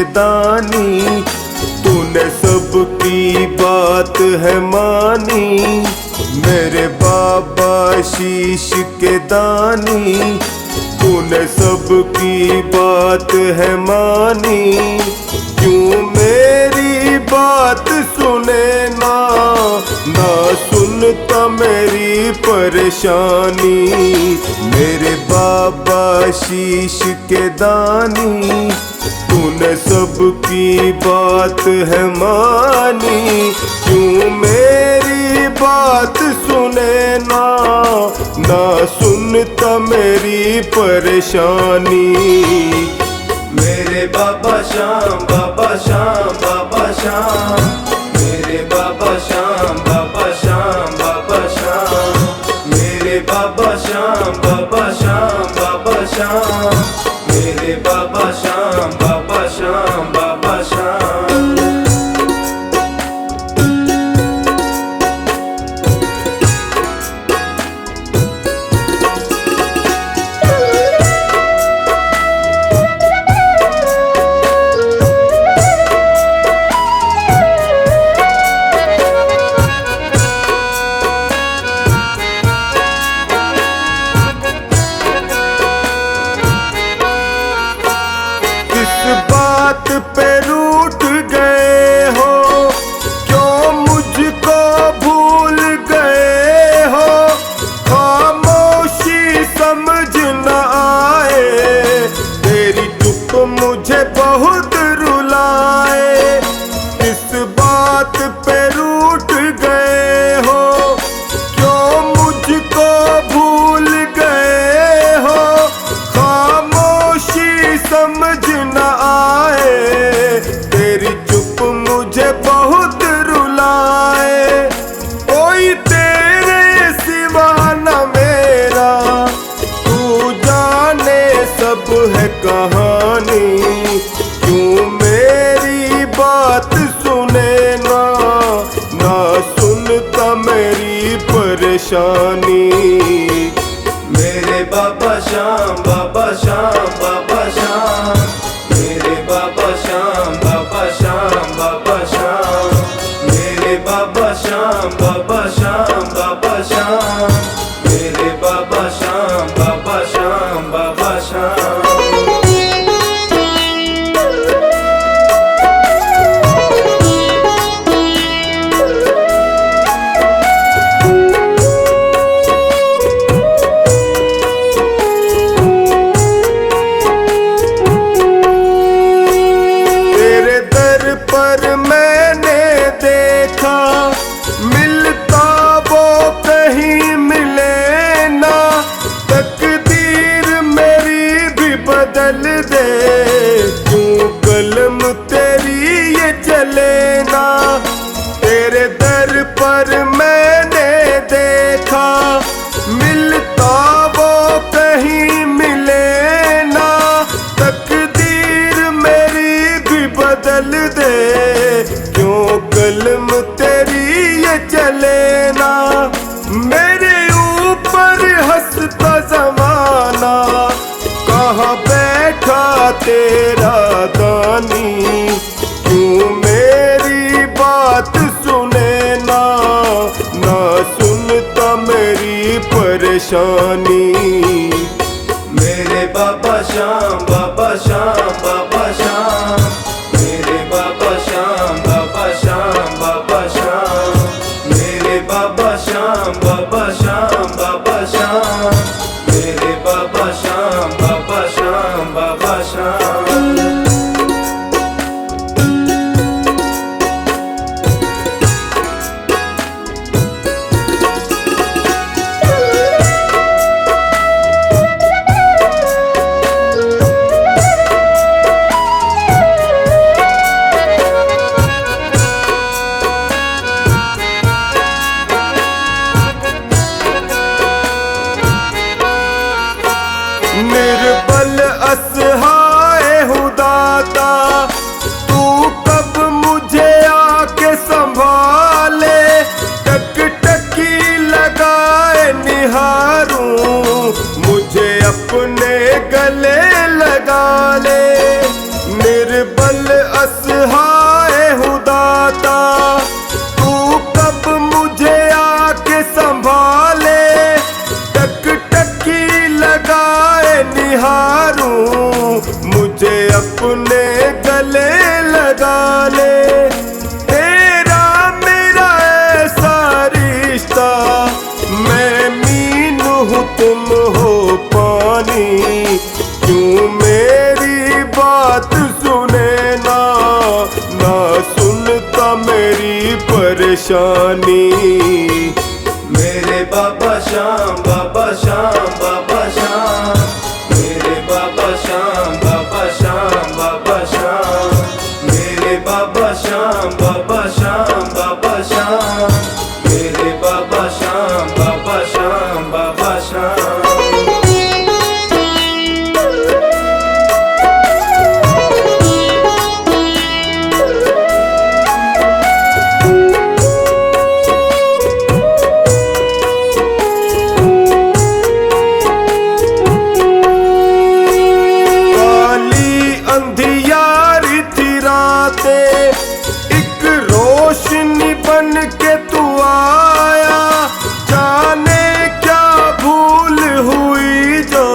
के दानी, तूने सबकी बात है मानी। मेरे बाबा शीश के दानी, तूने सबकी बात है मानी। क्यों मेरी बात सुने ना, ना सुनता मेरी परेशानी। मेरे बाबा शीश के दानी, तूने सबकी बात है मानी। क्यों मेरी बात सुने ना, ना सुनता मेरी परेशानी। मेरे बाबा श्याम, बाबा श्याम, बाबा श्याम। मेरे बाबा श्याम, बाबा श्याम, बाबा श्याम। मेरे बाबा श्याम, बाबा श्याम, बाबा श्याम। मेरे बाबा श्याम, बाबा श्याम, बाबा श्याम। बात पे रूठ गए हो, क्यों मुझको भूल गए हो। खामोशी समझ न आए, तेरी चुप मुझे बहुत रुलाए। किस बात पे रूठ गए हो, क्यों मुझको भूल गए हो। खामोशी समझ न आए, तेरी चुप मुझे बहुत रुलाए। कोई तेरे सिवा न मेरा, तू जाने सब है कहानी। क्यों मेरी बात सुने ना, ना सुनता मेरी परेशानी। मेरे बाबा श्याम, बाबा श्याम, बाबा श्याम। मेरे बाबा श्याम, बाबा श्याम, बाबा श्याम। मेरे बाबा श्याम, बाबा श्याम, बाबा श्याम। मेरे बाबा श्याम, बाबा श्याम, बाबा श्याम। पर मैंने देखा, मिलता वो कहीं मिले ना। तकदीर मेरी भी बदल दे, क्यों कलम तेरी ये चले ना। तेरे दर पर मैंने देखा, मिलता वो कहीं मिले ना। तकदीर मेरी भी बदल दे, क्यों कलम तेरी ये चले ना। मेरे ऊपर हंसता ज़माना, कहाँ बैठा तेरा दानी। क्यों मेरी बात सुने ना, ना सुनता मेरी परेशानी। मेरे बाबा श्याम, बाबा श्याम, बाबा श्याम। मेरे बाबा श्याम, बाबा श्याम, बाबा श्याम। मेरे बाबा श्याम, बाबा श्याम, बाबा श्याम। मेरे बाबा श्याम, बाबा श्याम, बाबा श्याम। मैं मीन हूँ तुम हो पानी, क्यों मेरी बात सुने ना, ना सुनता मेरी परेशानी। मेरे बाबा श्याम, बाबा श्याम, बाबा श्याम, मेरे बाबा श्याम, बाबा श्याम, बाबा श्याम, मेरे बाबा श्याम, बाबा श्याम, बाबा श्याम, मेरे बाबा श्याम, बाबा श्याम, बाबा श्याम। एक रोशनी बन के तू आया, जाने क्या भूल हुई जो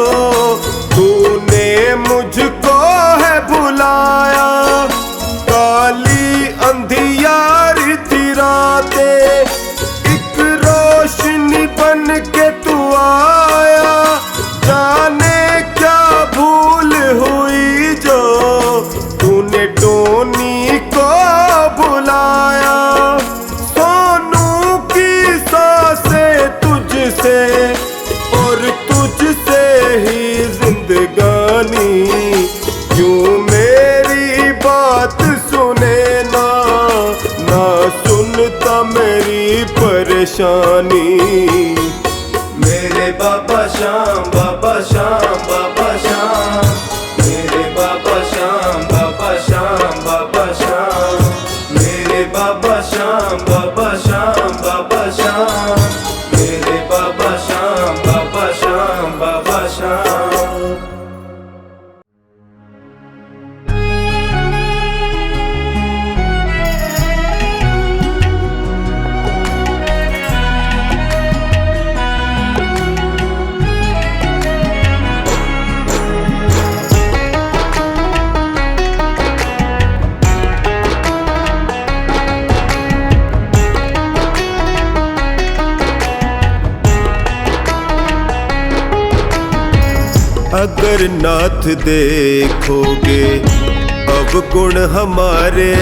तूने मुझको है भुलाया। काली अंधियारी थी रातें, एक रोशनी बन के तू आया, जाने क्या भूल हुई जो तूने टोनी को बुलाया। सोनू की सांसें तुझसे और तुझसे ही जिंदगानी, क्यों मेरी बात सुने ना, ना सुनता मेरी परेशानी। मेरे बाबा श्याम, बाबा श्याम, बाबा श्याम, मेरे बाबा श्याम, बाबा श्याम, बाबा श्याम, मेरे बाबा श्याम, बाबा श्याम, बाबा श्याम, मेरे बाबा श्याम, बाबा श्याम, बाबा श्याम। अगर नाथ देखोगे अवगुण हमारे,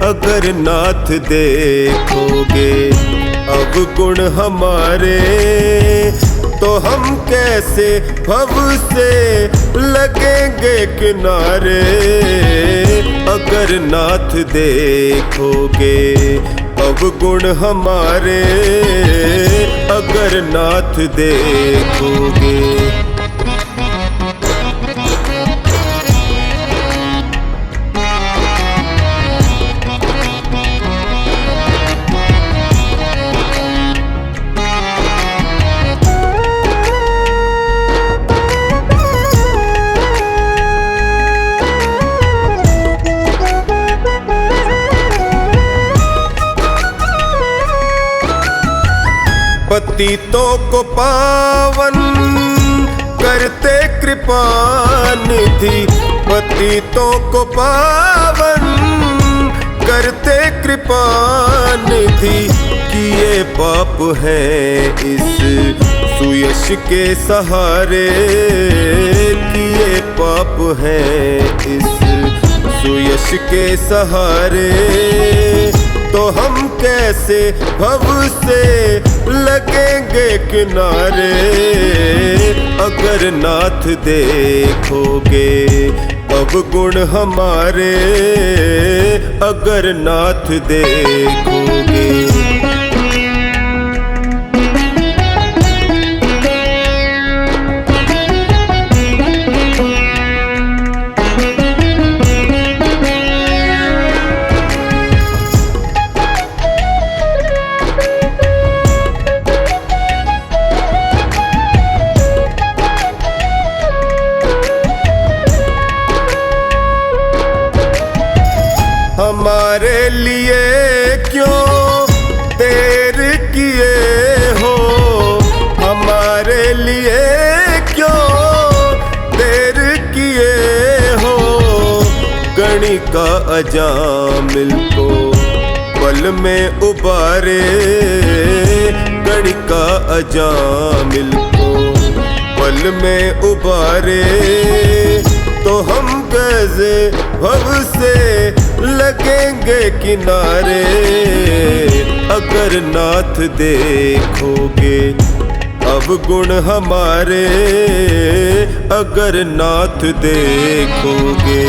अगर नाथ देखोगे अवगुण हमारे, तो हम कैसे भव से लगेंगे किनारे। अगर नाथ देखोगे अवगुण हमारे, अगर नाथ देखोगे। पतितों को पावन करते कृपा निधि, पतितों को पावन करते कृपा निधि, किए पाप हैं इस सुयश के सहारे, किए पाप हैं इस सुयश के सहारे, तो हम कैसे भव से लगेंगे किनारे। अगर नाथ देखोगे अवगुण हमारे, अगर नाथ देखोगे। हमारे लिए क्यों देर किए हो, हमारे लिए क्यों देर किए हो। गणिका अजामिल को पल में उबारे, गणिका अजामिल को पल में उबारे तो हम कैसे भव से लगेंगे किनारे। अगर नाथ देखोगे अब गुण हमारे, अगर नाथ देखोगे।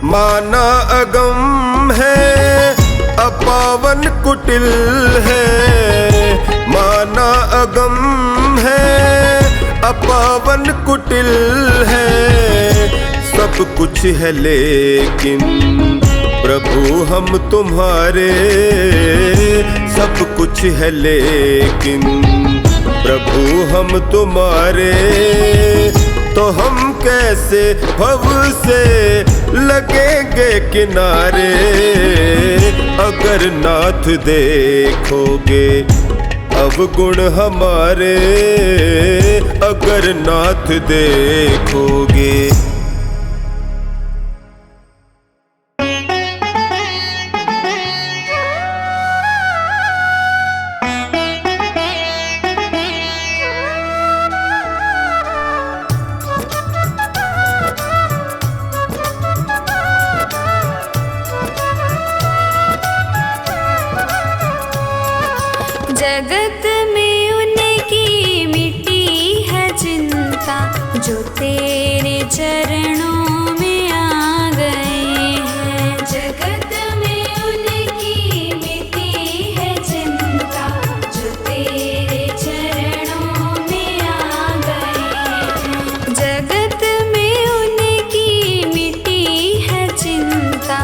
माना अगम है अपावन कुटिल है, माना अगम है अपावन कुटिल है। सब कुछ है लेकिन प्रभु हम तुम्हारे, सब कुछ है लेकिन प्रभु हम तुम्हारे। तो हम कैसे भव से लगेंगे किनारे। अगर नाथ देखोगे अब गुण हमारे, अगर नाथ देखोगे। जगत में उनकी मिटी है चिंता, जो तेरे चरणों में आ गए हैं। जगत में उनकी मिटी है चिंता, जो तेरे चरणों में आ गए हैं। जगत में उनकी मिटी है चिंता,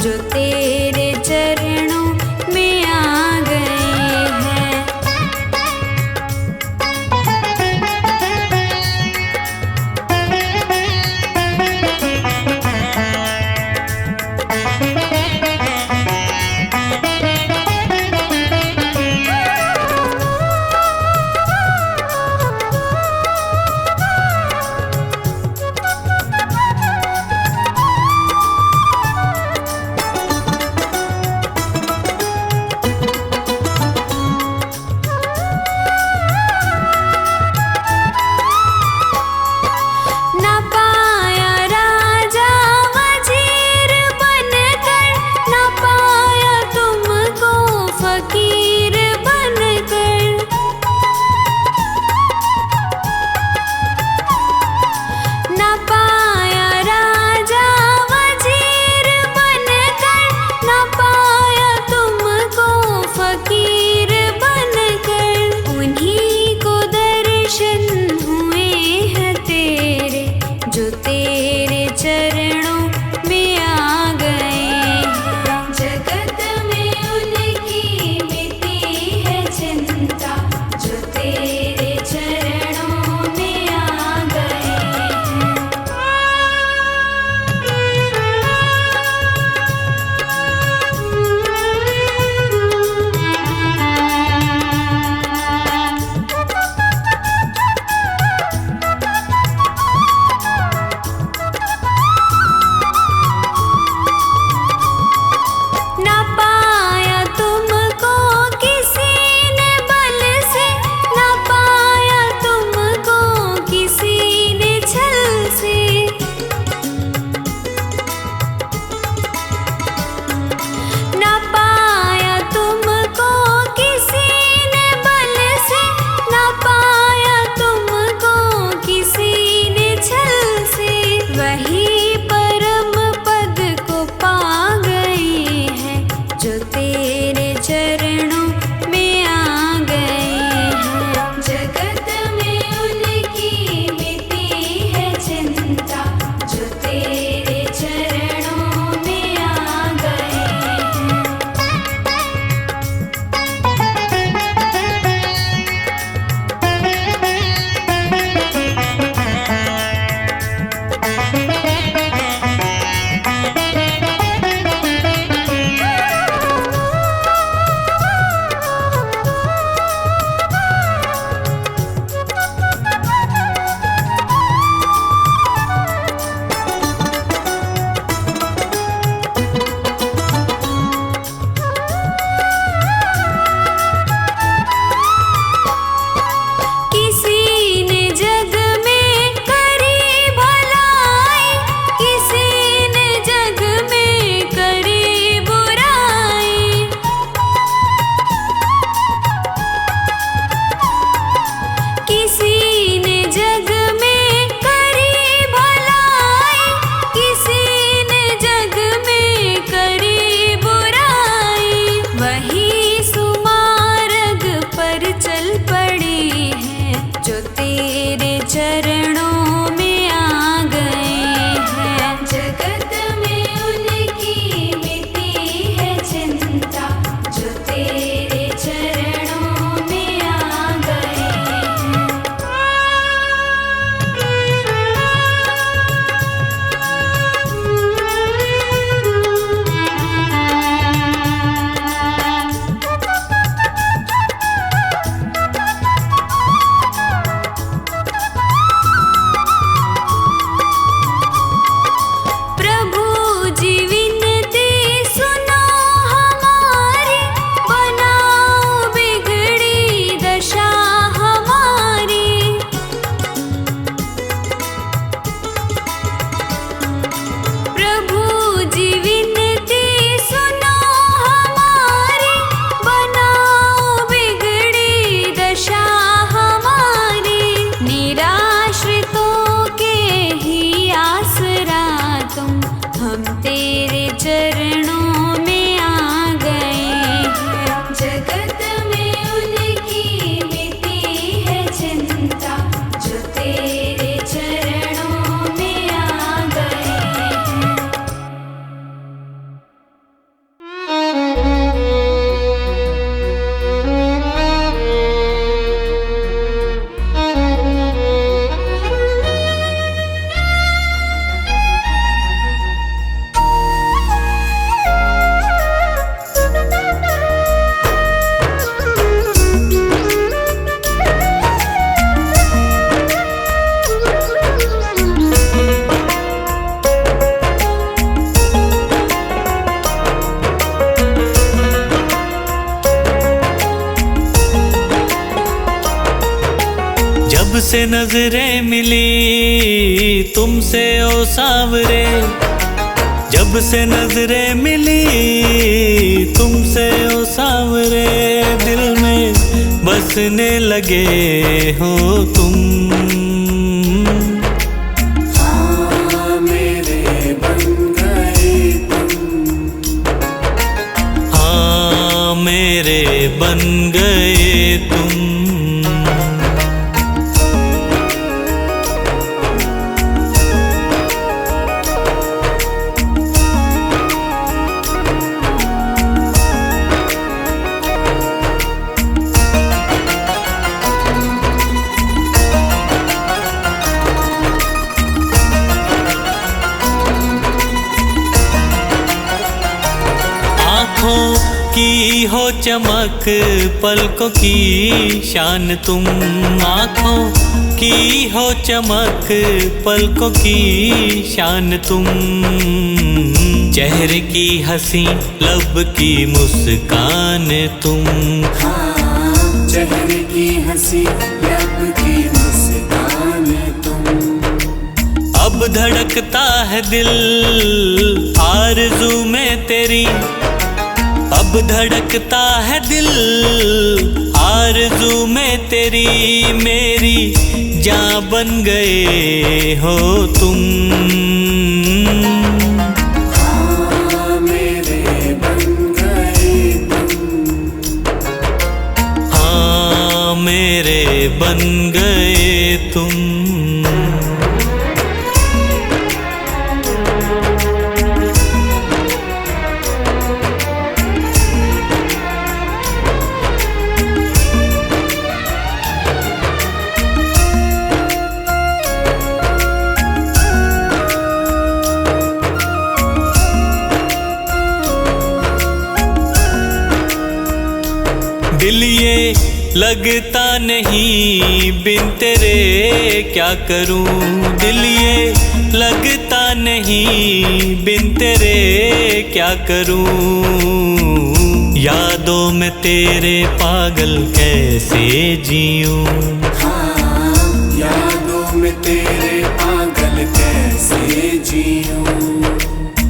जो तेरे चरणों में आ गए हैं। से नजरें मिली तुमसे ओ सांवरे, जब से नजरें मिली तुमसे ओ सांवरे, दिल में बसने लगे हो तुम। हाँ मेरे बन गए तुम, हाँ मेरे बन गए तुम। की हो चमक पलकों की शान तुम, आँखों की हो चमक पलकों की शान तुम, चेहरे की हंसी लब की मुस्कान तुम। हाँ चेहरे की हंसी लब की मुस्कान तुम। अब धड़कता है दिल आरज़ू में तेरी, अब धड़कता है दिल आरज़ू में तेरी, मेरी जान बन गए हो तुम। हाँ मेरे बन गए तुम, हाँ मेरे बन गए तुम। दिल ये लगता नहीं बिन तेरे क्या करूं, दिल ये लगता नहीं बिन तेरे क्या करूं, यादों में तेरे पागल कैसे जीऊं। हाँ यादों में तेरे पागल कैसे जीऊं।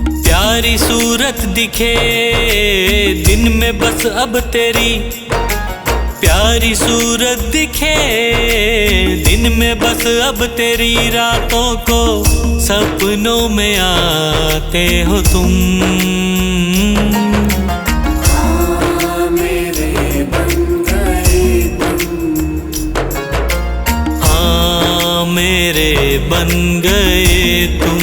प्यारी सूरत दिखे दिन में बस अब तेरी, प्यारी सूरत दिखे दिन में बस अब तेरी, रातों को सपनों में आते हो तुम। हाँ मेरे बन गए तुम, हाँ मेरे बन गए तुम।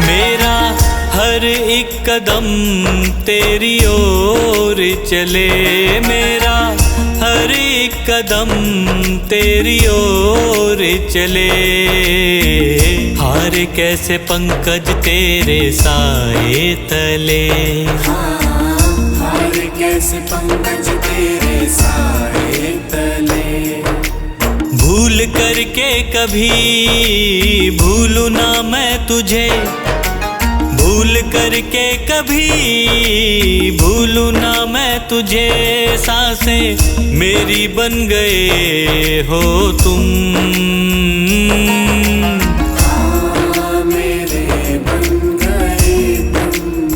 मेरा हर एक कदम तेरी ओर चले, मेरा हर एक कदम तेरी ओर चले, हार कैसे पंकज तेरे साए तले। हाँ हार कैसे पंकज तेरे साए तले। भूल करके कभी भूलूं ना मैं तुझे, भूल करके कभी भूलूं ना मैं तुझे, सांसें मेरी बन गए हो तुम। हाँ मेरे बन गए तुम,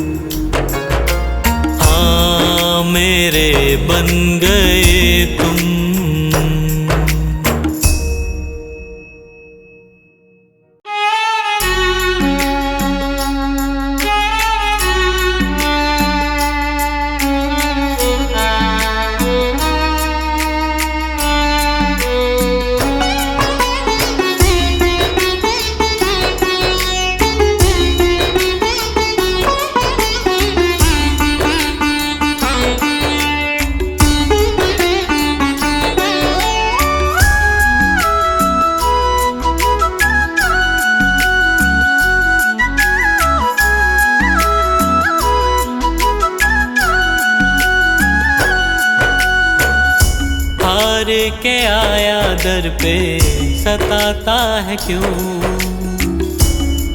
हाँ मेरे बन गए तुम। हार के आया दर पे सताता है क्यों,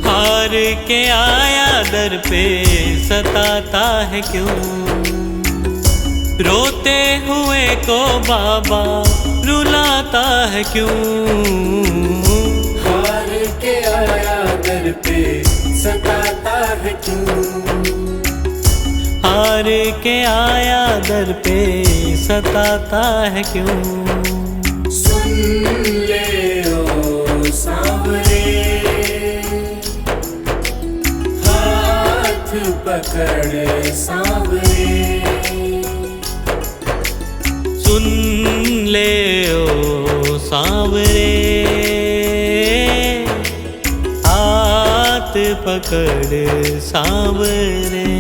हार के आया दर पे सताता है क्यों, रोते हुए को बाबा रुलाता है क्यों, हार के आया दर पे सताता है क्यों, हार के आया दर पे सताता है क्यों। सुन ले ओ सांवरे, हाथ पकड़ सांवरे, सुन ले ओ सांवरे, हाथ पकड़ सांवरे।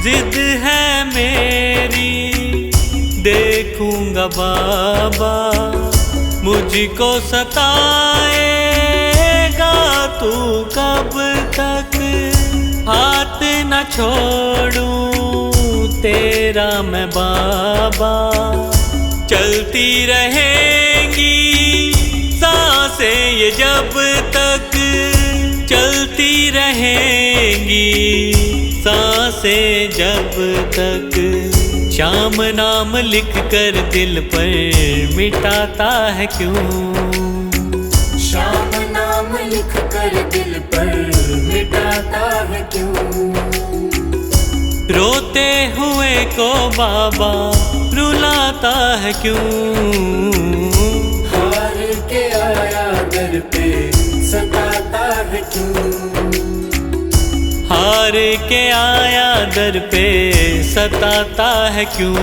जिद है मेरी देखूंगा बाबा, मुझको सताएगा तू कब तक, हाथ न छोड़ूं तेरा मैं बाबा, चलती रहेंगी सांसें ये जब तक, चलती रहेंगी सांसें जब तक, श्याम नाम लिख कर दिल पर मिटाता है क्यों, श्याम नाम लिख कर दिल पर मिटाता है क्यों, रोते हुए को बाबा रुलाता है क्यों, हार के आया दर पे सताता है क्यों, हार के आया दर पे सताता है क्यों।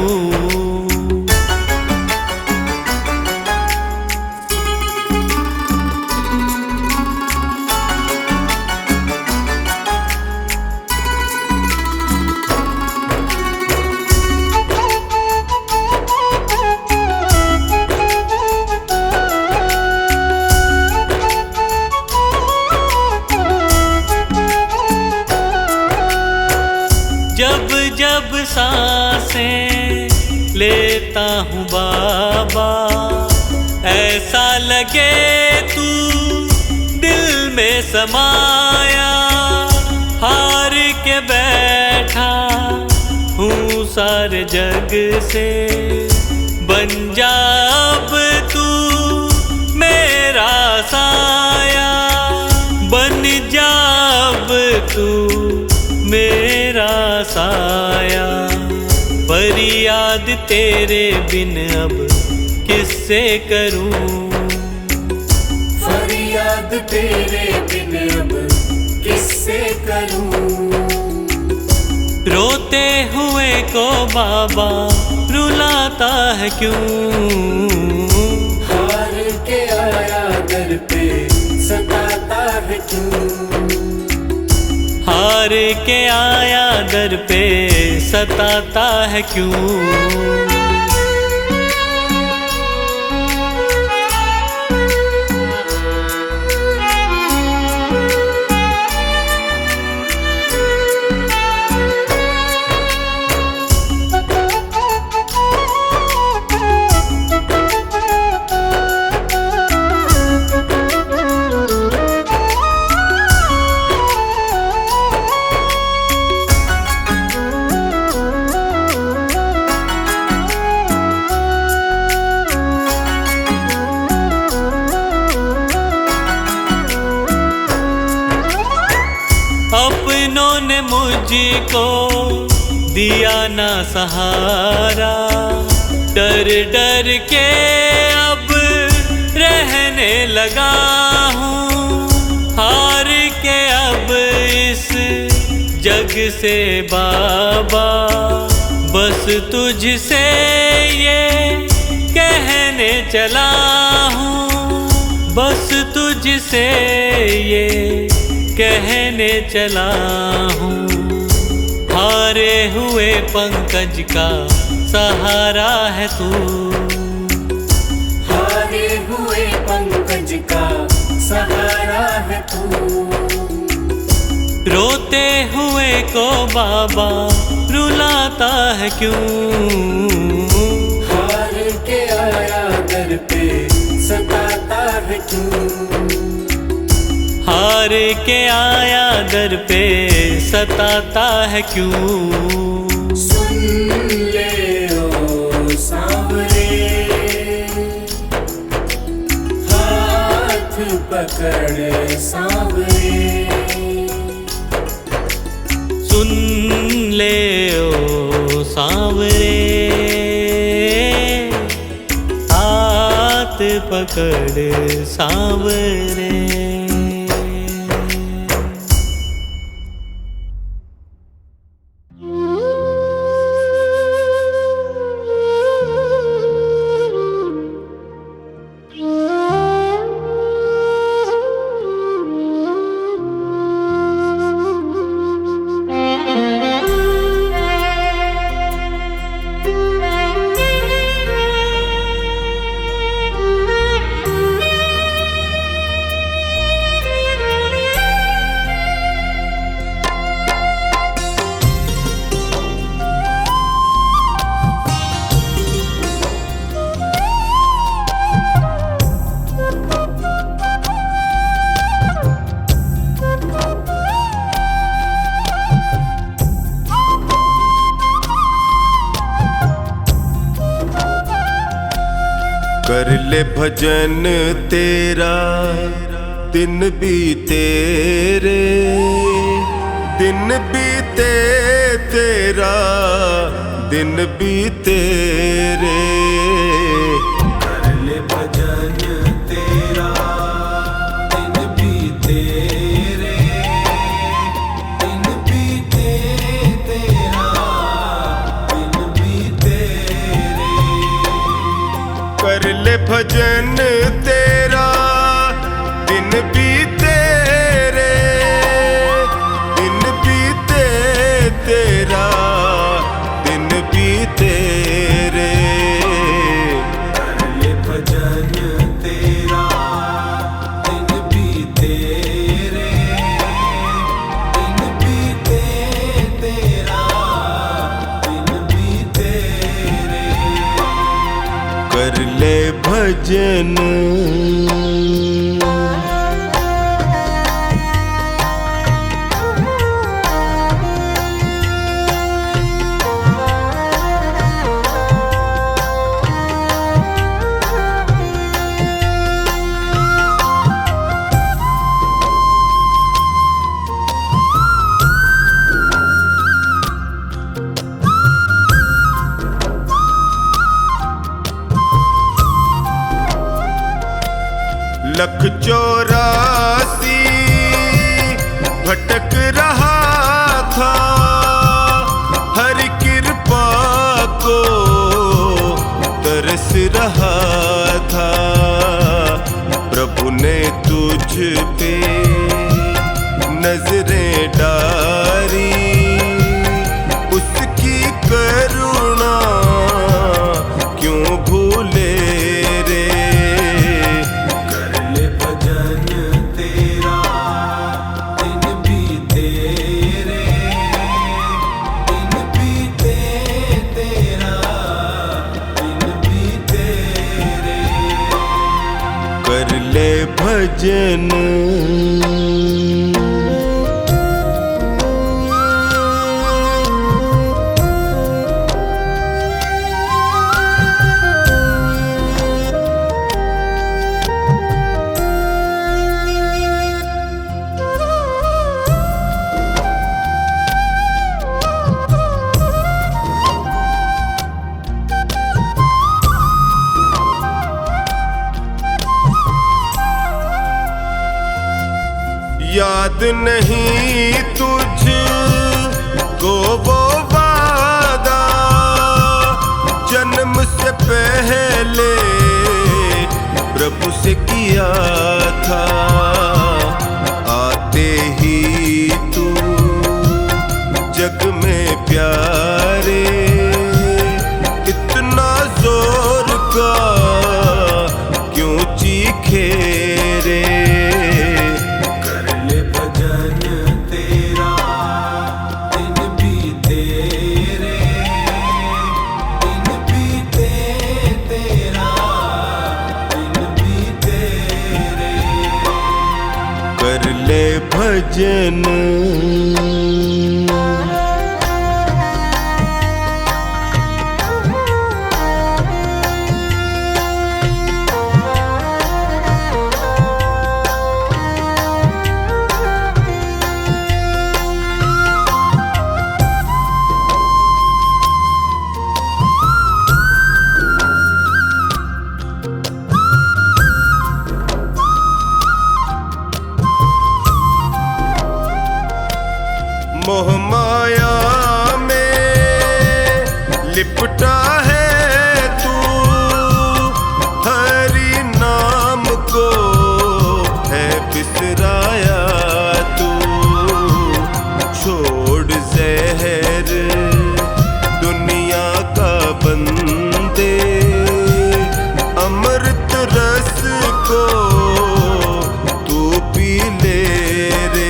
जब जब सांसें लेता हूँ बाबा, ऐसा लगे तू दिल में समाया, हार के बैठा हूँ सारे जग से, बन जा अब तू मेरा साया, बन जा अब तू मेरा साया, फरियाद तेरे बिन अब किससे करूं, फरियाद तेरे बिन अब किससे करूं, रोते हुए को बाबा रुलाता है क्यों, हार के आया दर पे सताता है क्यों, हार के आया दर पे सताता है क्यों। अपनों ने मुझको दिया ना सहारा, डर डर के अब रहने लगा हूँ, जग से बाबा बस तुझसे ये कहने चला हूँ, बस तुझसे ये कहने चला हूँ। हारे हुए पंकज का सहारा है तू, हारे हुए पंकज का सहारा है तू। रोते हुए को बाबा रुलाता है क्यों, हार के आया दर पे सताता है क्यों, हार के आया दर पे सताता है क्यों। सुन ले ओ सांवरे, हाथ पकड़ सांवरे, सुन ले ओ सांवरे, हाथ पकड़ सांवरे। कर ले भजन तेरा दिन बीते रे, दिन बीते तेरा दिन बीते रे। कर ले भजन तेरा दिन बीते रे, दिन बीते तेरा दिन बीते रे। कर ले भजन तेरा दिन बीते रे, दिन बीते तेरा दिन बीते रे। कर ले भजन तेरा दिन बीते रे, दिन बीते तेरा दिन बीते रे। कर ले भजन लख 84 भटक रहा था, हर कृपा को तरस रहा था। प्रभु ने तुझ पे नजरें डाली, उसकी करुणा क्यों भूले रे। कर ले भजन याद नहीं तुझ वो वादा जन्म से पहले प्रभु से किया था, आते ही तू जग में प्यारे, इतना जोर का क्यों चीखे रे। कर ले भजन तेरा दिन बीते रे, दिन बीते तेरा दिन बीते रे। कर ले भजन मोह माया में लिपटा है तू, हरि नाम को है बिसराया तू। छोड़ जहर दुनिया का बंदे, अमृत रस को तू पी ले रे।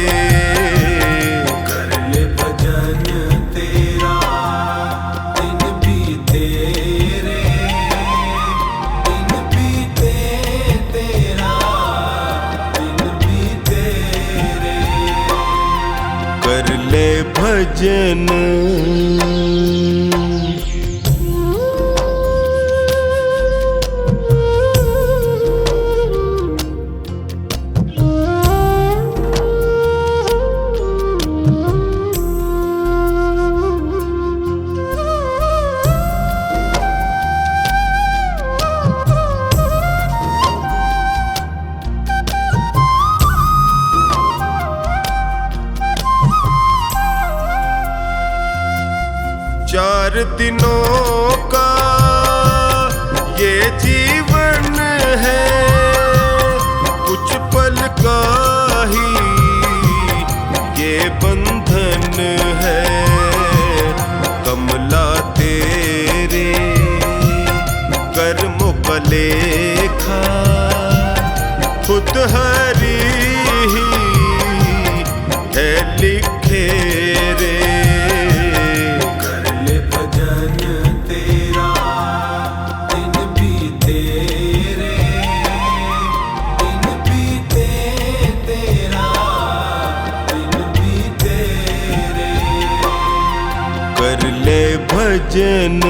कर ले भजन चार दिनों का ये जीवन है, कुछ पल का ही ये बंधन है। कमला तेरे कर्मों का लेखा खुद हरि ही है लिखे रे। कर ले भजन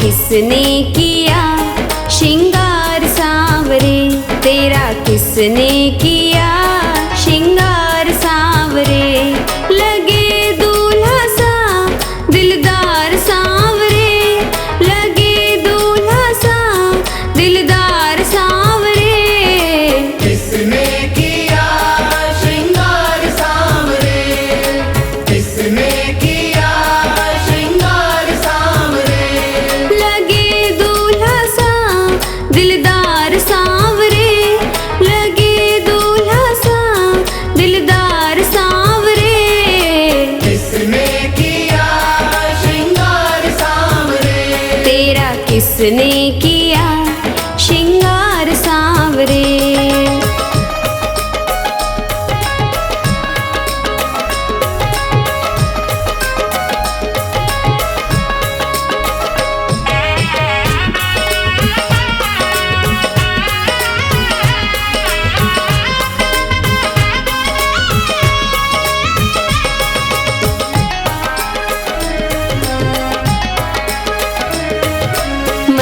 किसने किया श्रृंगार सांवरे, तेरा किसने किया श्रृंगार सांवरे। लगे दूल्हा सा दिलदार सांवरे, लगे दूल्हा सा दिलदार सांवरे। किसने किया श्रृंगार सांवरे, किसने किया श्रृंगार सांवरे। लगे दूल्हा सा दिलदार सांवरे, लगे दूल्हा सा दिलदार सांवरे। किसने किया श्रृंगार सांवरे, तेरा किसने किया श्रृंगार सांवरे।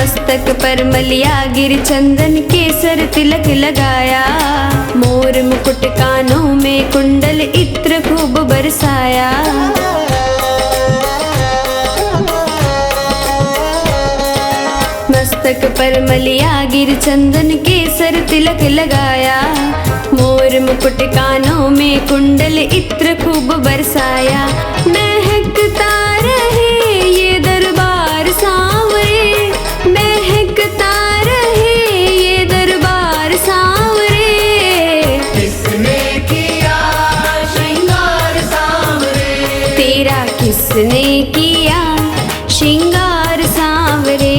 मस्तक पर मलिया गिर चंदन केसर तिलक लगाया, मोर मुकुट कानों में कुंडल इत्र खूब बरसाया। मस्तक पर मलिया गिर चंदन केसर तिलक लगाया, मोर मुकुट कानों में कुंडल इत्र खूब बरसाया। महकता रहे ये दरबार सांवरे, महकता रहे ये दरबार सांवरे। किसने किया श्रृंगार सांवरे, तेरा किसने किया श्रृंगार सांवरे।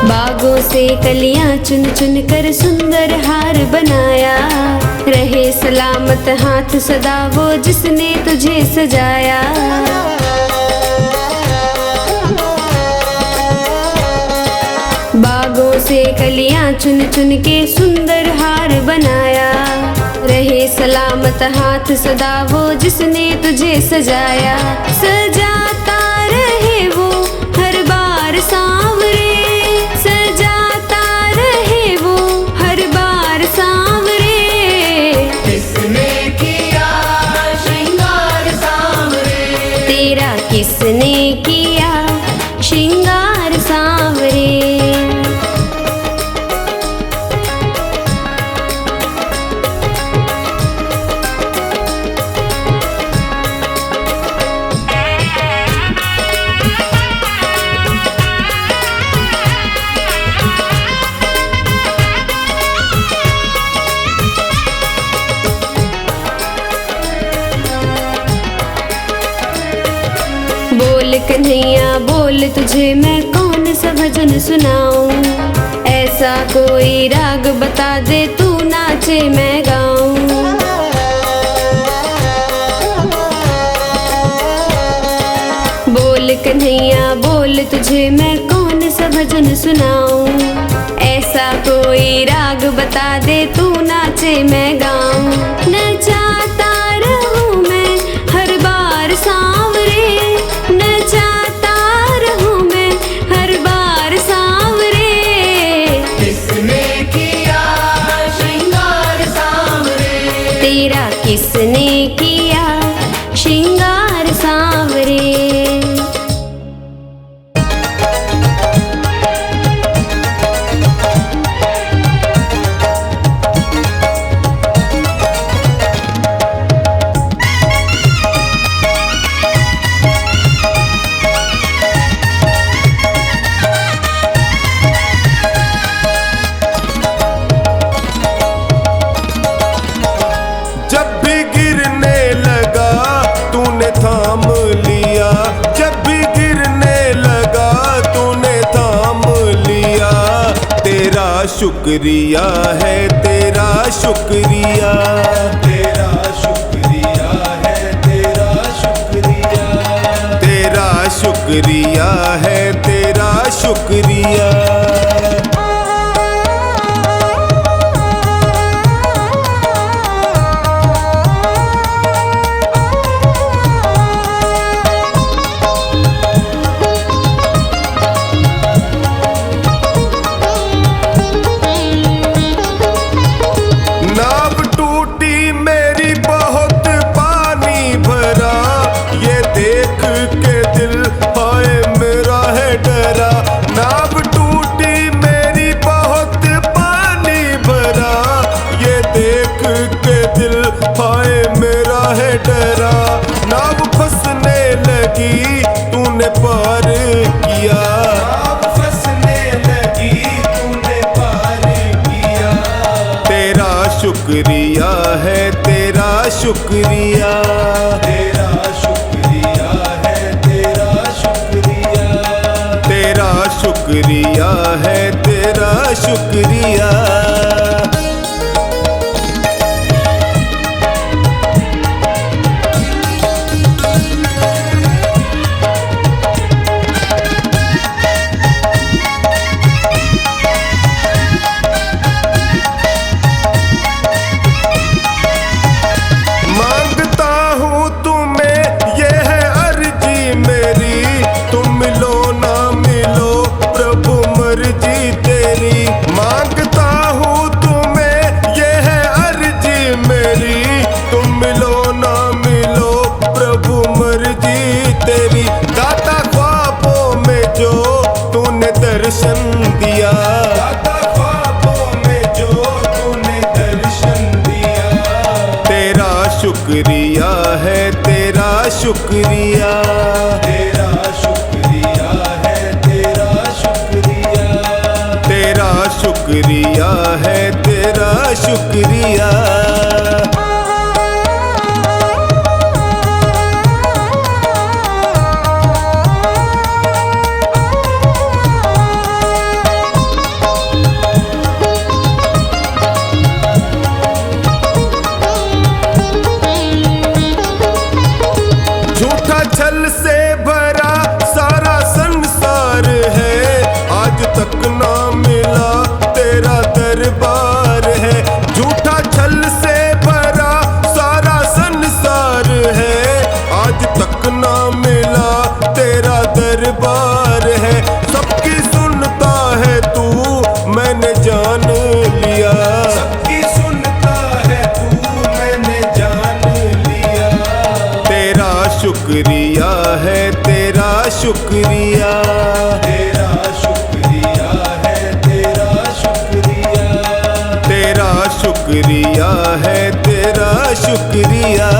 बागों से कलियां चुन चुन कर सुंदर हार बनाया, रहे सलामत हाथ सदा वो जिसने तुझे सजाया। बागों से कलियां चुन चुन के सुंदर हार बनाया, रहे सलामत हाथ सदा वो जिसने तुझे सजाया। सजाता रहे वो हर बार सांवरे, सजाता रहे वो हर बार सांवरे। किसने किया श्रृंगार सांवरे, तेरा किसने किया श्रृंगार सांवरे। बोल कन्हैया बोल तुझे मैं कौन सा भजन सुनाऊं, ऐसा कोई राग बता दे तू नाचे मैं गाऊं। बोल कन्हैया बोल तुझे मैं कौन सा भजन सुनाऊं, ऐसा कोई राग बता दे तू नाचे मैं गाऊं। नचाता रहूं मैं हर बार सांवरे, नचाता रहूं मैं हर बार सांवरे। किसने किया श्रृंगार सांवरे, तेरा किसने किया श्रृंगार सांवरे। जब भी गिरने लगा तूने थाम लिया, जब भी गिरने लगा तूने थाम लिया। तेरा शुक्रिया है तेरा शुक्रिया, तेरा शुक्रिया है तेरा शुक्रिया, तेरा शुक्रिया है तेरा शुक्रिया। नाव टूटी मेरी बहुत पानी भरा, ये देख के दिल हाय मेरा है डरा। नाव टूटी मेरी बहुत पानी भरा, ये देख के दिल हाय मेरा है डरा। नाव फंसने लगी तूने पार किया, नाव फंसने लगी तूने पार किया। तेरा शुक्रिया है तेरा शुक्रिया, तेरा शुक्रिया है तेरा शुक्रिया, तेरा शुक्रिया है तेरा शुक्रिया। तेरा शुक्रिया है, तेरा शुक्रिया, तेरा शुक्रिया है, तेरा शुक्रिया। झूठा छल से भरा सारा संसार है, आज तक ना मिला तेरा दरबार है। झूठा छल से भरा सारा संसार है, आज तक ना मिला तेरा दरबार है। सबकी सुनता है तू, मैंने जान लिया, सबकी सुनता है तू, मैंने जान लिया। तेरा शुक्रिया है, तेरा शुक्रिया, तेरा शुक्रिया है, तेरा शुक्रिया, तेरा शुक्रिया है, तेरा शुक्रिया।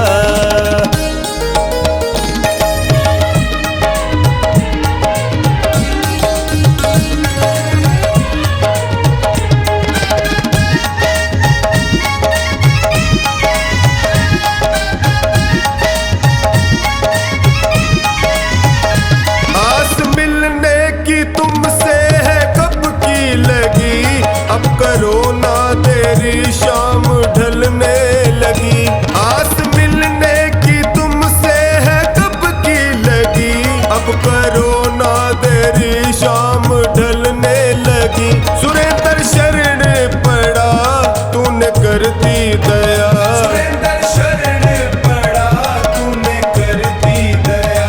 आस मिलने की तुमसे है कब की लगी, अब करो ना देरी शाम ढलने लगी। आस मिलने की तुमसे है कब की लगी, अब करो ना देरी शाम ढलने लगी। सुरेंद्र शरण पड़ा तूने कर दी दया, सुरेंद्र शरण पड़ा तूने कर दी दया।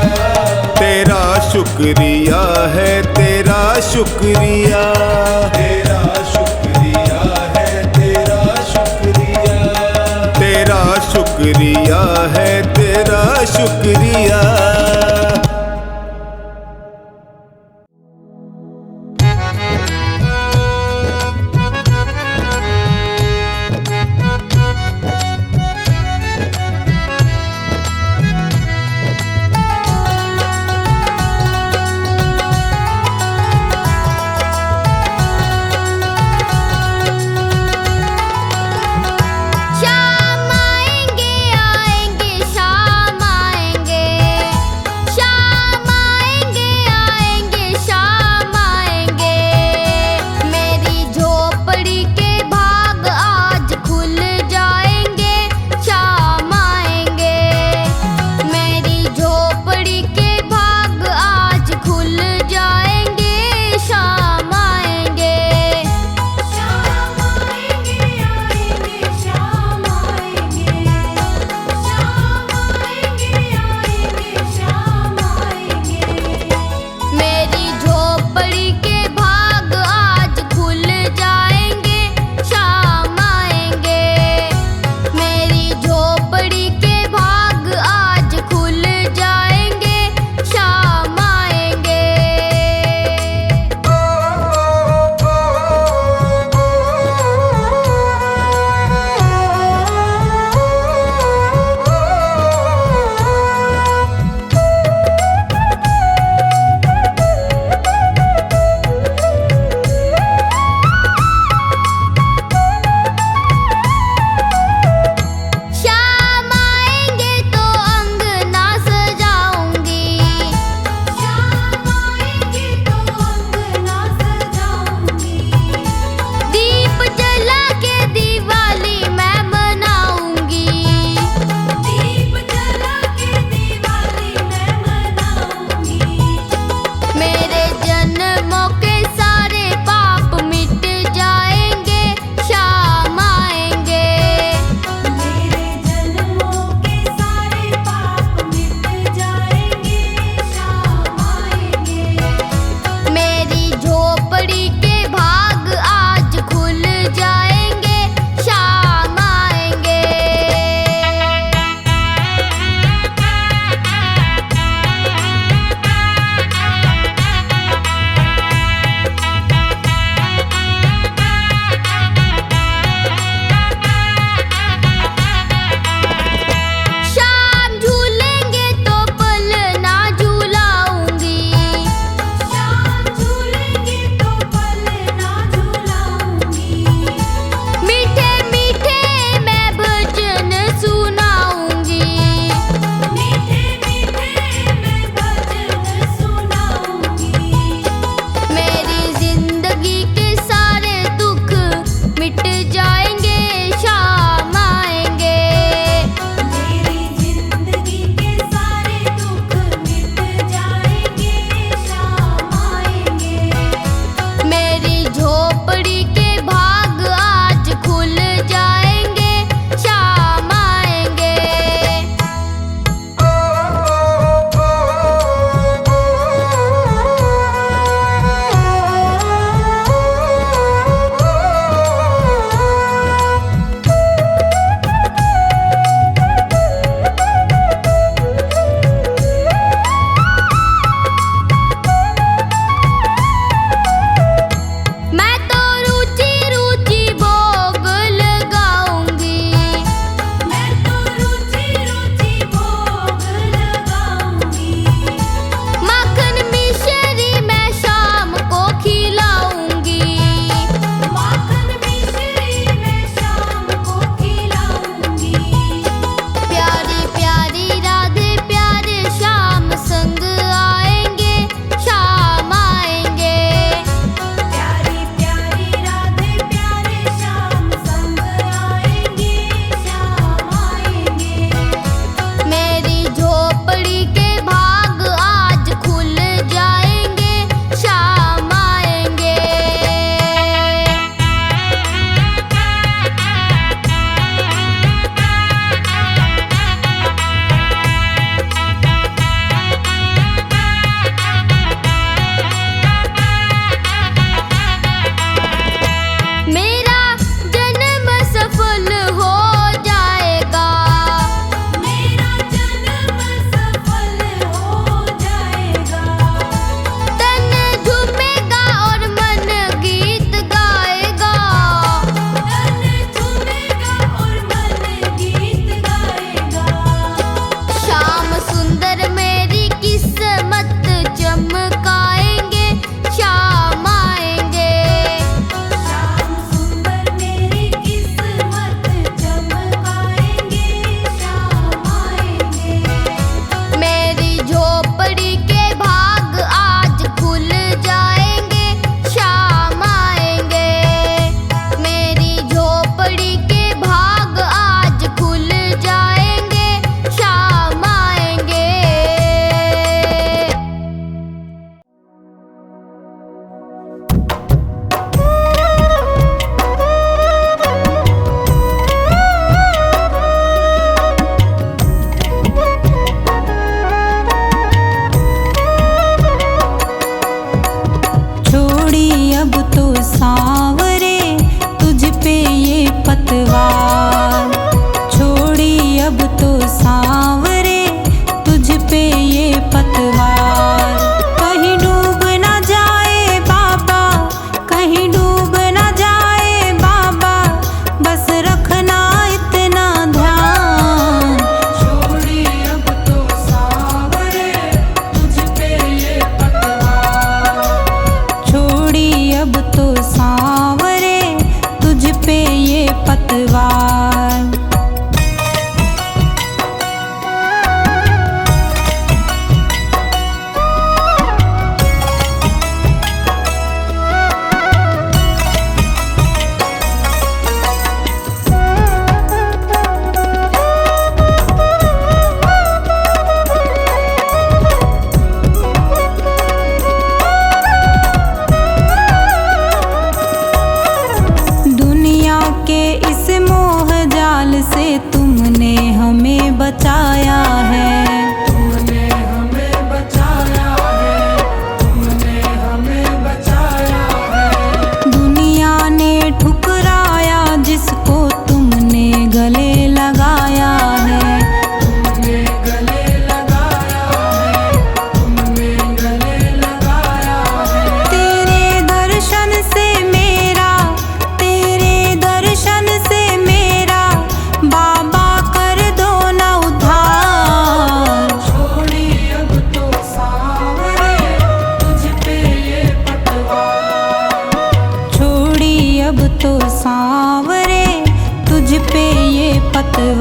तेरा शुक्रिया है, तेरा शुक्रिया, तेरा शुक्रिया है, तेरा शुक्रिया, तेरा शुक्रिया है, तेरा शुक्रिया।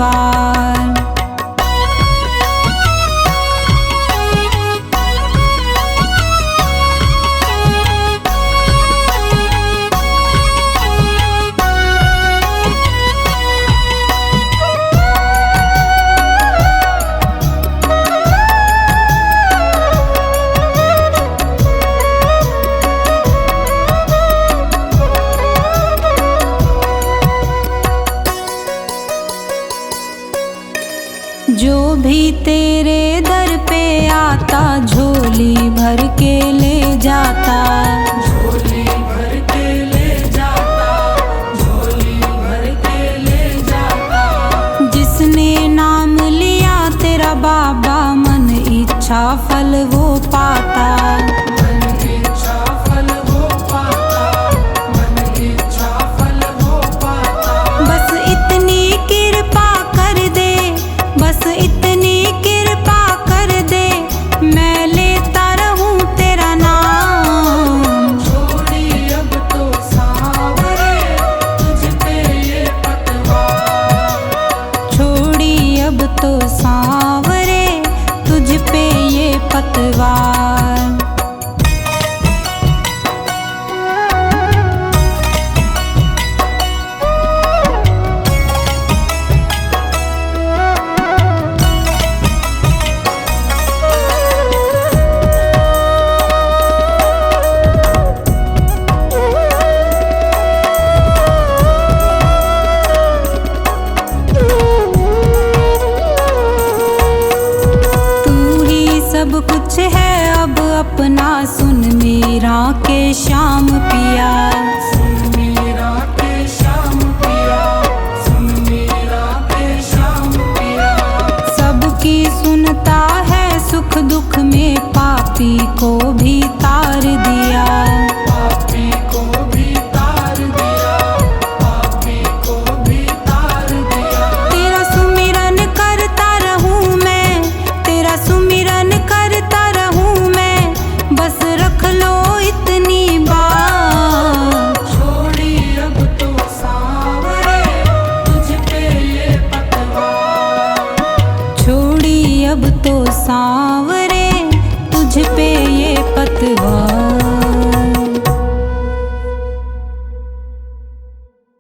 पतवार। जो भी तेरे दर पे आता झोली भर के ले जाता, झोली भर के ले जाता, झोली भर के ले जाता। जिसने नाम लिया तेरा बाबा मन इच्छा फल वो पाता। मन इच्छा फल वो पाता, मन इच्छा फल वो पाता। बस इतनी कृपा कर दे, बस इतनी कृपा कर दे, मैं लेता रहूं तेरा नाम। छोड़ी अब तो सांवरे तुझ पे ये पतवार, छोड़ी अब तो सांवरे तुझ पे ये पतवार। सब कुछ है अब अपना सुन मेरा के श्याम पिया।